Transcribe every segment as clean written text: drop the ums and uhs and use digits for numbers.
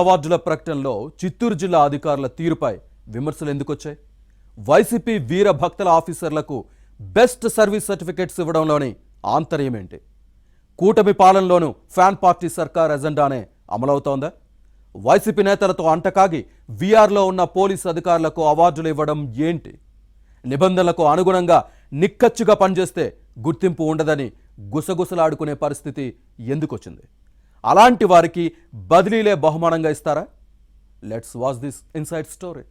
అవార్డుల ప్రకటనలో చిత్తూరు జిల్లా అధికారుల తీరుపై విమర్శలు ఎందుకొచ్చాయి? వైసీపీ వీర భక్తుల ఆఫీసర్లకు బెస్ట్ సర్వీస్ సర్టిఫికెట్స్ ఇవ్వడంలోని ఆంతర్యం ఏంటి? కూటమి పాలనలోనూ ఫ్యాన్ పార్టీ సర్కార్ ఎజెండానే అమలవుతోందా? వైసీపీ నేతలతో అంటకాగి వీఆర్లో ఉన్న పోలీసు అధికారులకు అవార్డులు ఇవ్వడం ఏంటి? నిబంధనలకు అనుగుణంగా నిక్కచ్చిగా పనిచేస్తే గుర్తింపు ఉండదని గుసగుసలాడుకునే పరిస్థితి ఎందుకొచ్చింది? అలాంటి వారికి బదిలీలే బహుమానంగా ఇస్తారా? Let's watch this inside story.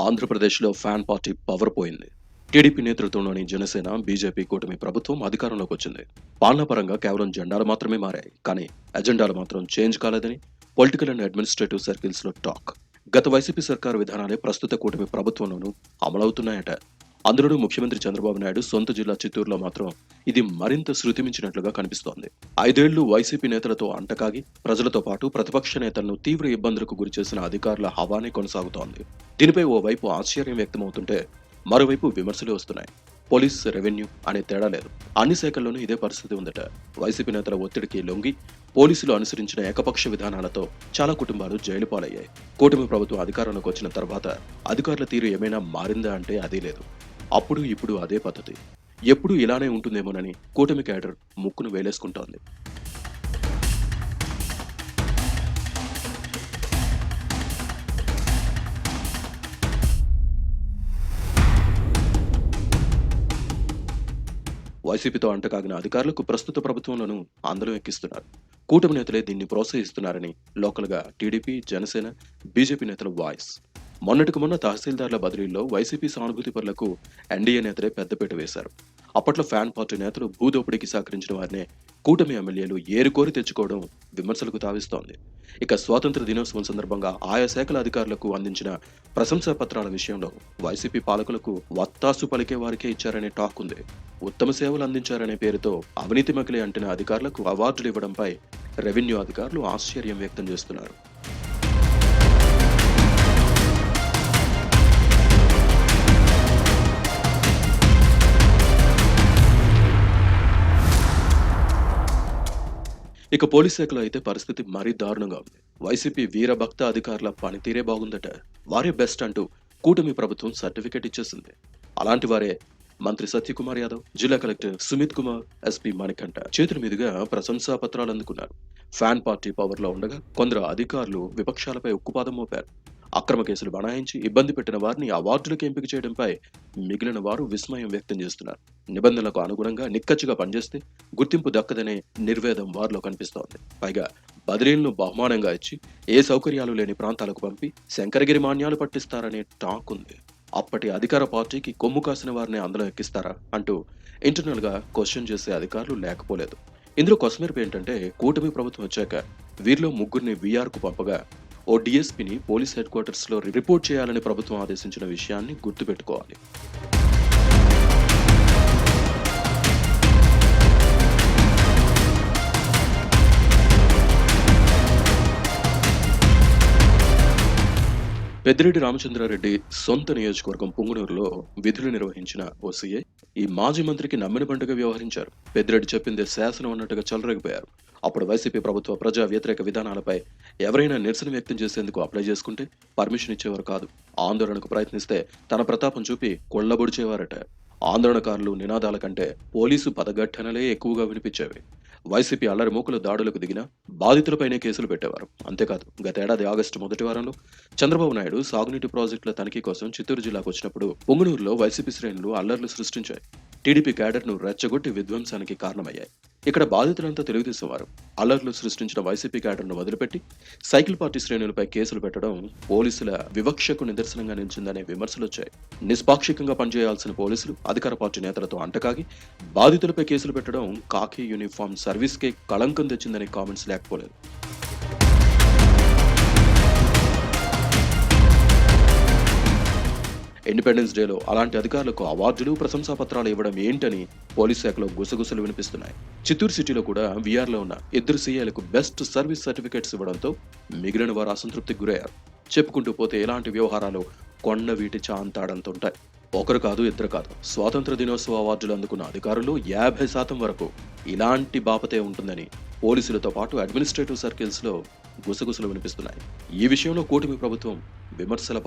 ఆంధ్రప్రదేశ్లో ఫ్యాన్ పార్టీ పవర్ పోయింది. టీడీపీ నేతృత్వంలోని జనసేన, బీజేపీ కూటమి ప్రభుత్వం అధికారంలోకి వచ్చింది. పాలనాపరంగా కేవలం జెండాలు మాత్రమే మారాయి, కానీ ఎజెండాలు మాత్రం చేంజ్ కాలేదని పొలిటికల్ అండ్ అడ్మినిస్ట్రేటివ్ సర్కిల్స్ లో టాక్. గత వైసీపీ సర్కారు విధానాలే ప్రస్తుత కూటమి ప్రభుత్వంలోనూ అమలవుతున్నాయట. అందులోనూ ముఖ్యమంత్రి చంద్రబాబు నాయుడు సొంత జిల్లా చిత్తూరులో మాత్రం ఇది మరింత శృతిమించినట్లుగా కనిపిస్తోంది. 5 ఏళ్లు వైసీపీ నేతలతో అంటకాగి ప్రజలతో పాటు ప్రతిపక్ష నేతలను తీవ్ర ఇబ్బందులకు గురిచేసిన అధికారుల హవానే కొనసాగుతోంది. దీనిపై ఓవైపు ఆశ్చర్యం వ్యక్తమవుతుంటే మరోవైపు విమర్శలు వస్తున్నాయి. పోలీస్, రెవెన్యూ అనే తేడా లేదు, అన్ని శాఖల్లోనూ ఇదే పరిస్థితి ఉందట. వైసీపీ నేతల ఒత్తిడికి లొంగి పోలీసులు అనుసరించిన ఏకపక్ష విధానాలతో చాలా కుటుంబాలు జైలు పాలయ్యాయి. కూటమి ప్రభుత్వం అధికారంలోకి వచ్చిన తర్వాత అధికారుల తీరు ఏమైనా మారిందా అంటే అదే లేదు. అప్పుడు ఇప్పుడు అదే పద్ధతి. ఎప్పుడు ఇలానే ఉంటుందేమోనని కూటమి క్యాడర్ ముక్కును వేలేసుకుంటోంది. వైసీపీతో అంటకాగిన అధికారులకు ప్రస్తుత ప్రభుత్వంలోనూ ఆందోళన ఎక్కిస్తున్నారు. కూటమి నేతలే దీన్ని ప్రోత్సహిస్తున్నారని లోకల్ గా టీడీపీ, జనసేన, బీజేపీ నేతల వాయిస్. మొన్నటికి మొన్న తహసీల్దార్ల బదిలీల్లో వైసీపీ సానుభూతి పరులకు ఎన్డీఏ నేతలే పెద్దపీట వేశారు. అప్పట్లో ఫ్యాన్ పార్టీ నేతలు భూదోపిడీకి సహకరించిన వారినే కూటమి ఎమ్మెల్యేలు ఏరుకోరి తెచ్చుకోవడం విమర్శలకు తావిస్తోంది. ఇక స్వాతంత్ర దినోత్సవం సందర్భంగా ఆయా శాఖల అధికారులకు అందించిన ప్రశంసా పత్రాల విషయంలో వైసీపీ పాలకులకు వత్తాసు పలికే వారికే ఇచ్చారనే టాక్ ఉంది. ఉత్తమ సేవలు అందించారనే పేరుతో అవినీతి మకిలి అంటిన అధికారులకు అవార్డులు ఇవ్వడంపై రెవెన్యూ అధికారులు ఆశ్చర్యం వ్యక్తం చేస్తున్నారు. ఇక పోలీస్ శాఖలో అయితే పరిస్థితి మరీ దారుణంగా ఉంది. వైసీపీ వీరభక్త అధికారుల పనితీరే బాగుందట. వారే బెస్ట్ అంటూ కూటమి ప్రభుత్వం సర్టిఫికెట్ ఇచ్చేసింది. అలాంటి వారే మంత్రి సత్యకుమార్ యాదవ్, జిల్లా కలెక్టర్ సుమిత్ కుమార్, ఎస్పీ మణికంఠ చేతుల మీదుగా ప్రశంసా పత్రాలు అందుకున్నారు. ఫ్యాన్ పార్టీ పవర్ లో ఉండగా కొందరు అధికారులు విపక్షాలపై ఉక్కుపాదం మోపారు. అక్రమ కేసులు బనాయించి ఇబ్బంది పెట్టిన వారిని అవార్డులకు ఎంపిక చేయడంపై మిగిలిన వారు విస్మయం వ్యక్తం చేస్తున్నారు. నిబంధనలకు అనుగుణంగా నిక్కచ్చిగా పనిచేస్తే గుర్తింపు దక్కదనే నిర్వేదం వారిలో కనిపిస్తోంది. పైగా బదిలీలను బహుమానంగా ఇచ్చి ఏ సౌకర్యాలు లేని ప్రాంతాలకు పంపి శంకరగిరి మాన్యాలు పట్టిస్తారనే టాక్ ఉంది. అప్పటి అధికార పార్టీకి కొమ్ము కాసిన వారిని అందులో ఎక్కిస్తారా అంటూ ఇంటర్నల్ గా క్వశ్చన్ చేసే అధికారులు లేకపోలేదు. ఇందులో కొసమెరుపు ఏంటంటే కూటమి ప్రభుత్వం వచ్చాక వీరిలో ముగ్గురిని వీఆర్ కు పంపగా ఓ డిఎస్పీని పోలీస్ హెడ్ క్వార్టర్స్ లో రిపోర్ట్ చేయాలని ప్రభుత్వం ఆదేశించిన విషయాన్ని గుర్తుపెట్టుకోవాలి. పెద్దిరెడ్డి రామచంద్రారెడ్డి సొంత నియోజకవర్గం పుంగనూరులో విధులు నిర్వహించిన ఓసీఐ ఈ మాజీ మంత్రికి నమ్మిన బండగా వ్యవహరించారు. పెద్దిరెడ్డి చెప్పిందే శాసనం అన్నట్టుగా చెలరేగిపోయారు. అప్పుడు వైసీపీ ప్రభుత్వ ప్రజా వ్యతిరేక విధానాలపై ఎవరైనా నిరసన వ్యక్తం చేసేందుకు అప్లై చేసుకుంటే పర్మిషన్ ఇచ్చేవారు కాదు. ఆందోళనకు ప్రయత్నిస్తే తన ప్రతాపం చూపి కొళ్లబొడిచేవారట. ఆందోళనకారులు నినాదాల కంటే పోలీసు పదఘట్టనలే ఎక్కువగా వినిపించేవి. వైసీపీ అల్లరి మూకలు దాడులకు దిగినా బాధితులపైనే కేసులు పెట్టేవారు. అంతేకాదు, గతేడాది ఆగస్టు మొదటి వారంలో చంద్రబాబు నాయుడు సాగునీటి ప్రాజెక్టుల తనిఖీ కోసం చిత్తూరు జిల్లాకు వచ్చినప్పుడు పుంగనూరులో వైసీపీ శ్రేణులు అల్లర్లు సృష్టించాయి. టీడీపీ క్యాడర్ ను రెచ్చగొట్టి విధ్వంసానికి కారణమయ్యాయి. ఇక్కడ బాధితులంతా తెలుగుదేశం వారు. అల్లర్లు సృష్టించిన వైసీపీ క్యాడర్ ను వదిలిపెట్టి సైకిల్ పార్టీ శ్రేణులపై కేసులు పెట్టడం పోలీసుల వివక్షకు నిదర్శనంగా నిలిచిందనే విమర్శలు వచ్చాయి. నిష్పాక్షికంగా పనిచేయాల్సిన పోలీసులు అధికార పార్టీ నేతలతో అంటకాగి బాధితులపై కేసులు పెట్టడం కాకి యూనిఫామ్ సర్వీస్ కే కళంకం తెచ్చిందనే కామెంట్స్ లేకపోలేదు. ఇండిపెండెన్స్ డేలో అలాంటి అధికారులకు అవార్డులు, ప్రశంసా పత్రాలు ఇవ్వడం ఏంటని పోలీస్ శాఖలో గుసగుసలు వినిపిస్తున్నాయి. చిత్తూరు సిటీలో కూడా వీఆర్లో ఉన్న 2 సీఐలకు బెస్ట్ సర్వీస్ సర్టిఫికేట్స్ ఇవ్వడంతో మిగిలిన వారు అసంతృప్తికి గురయ్యారు. చెప్పుకుంటూ పోతే ఇలాంటి వ్యవహారాలు కొండ వీటి చాంతాడంతుంటాయి. ఒకరు కాదు, ఇద్దరు కాదు. స్వాతంత్ర దినోత్సవ అవార్డులు అందుకున్న అధికారులు 50% వరకు ఇలాంటి బాపతే ఉంటుందని పోలీసులతో పాటు అడ్మినిస్ట్రేటివ్ సర్కిల్స్లో గుసగుసలు వినిపిస్తున్నాయి. ఈ విషయంలో కూటమి ప్రభుత్వం విమర్శల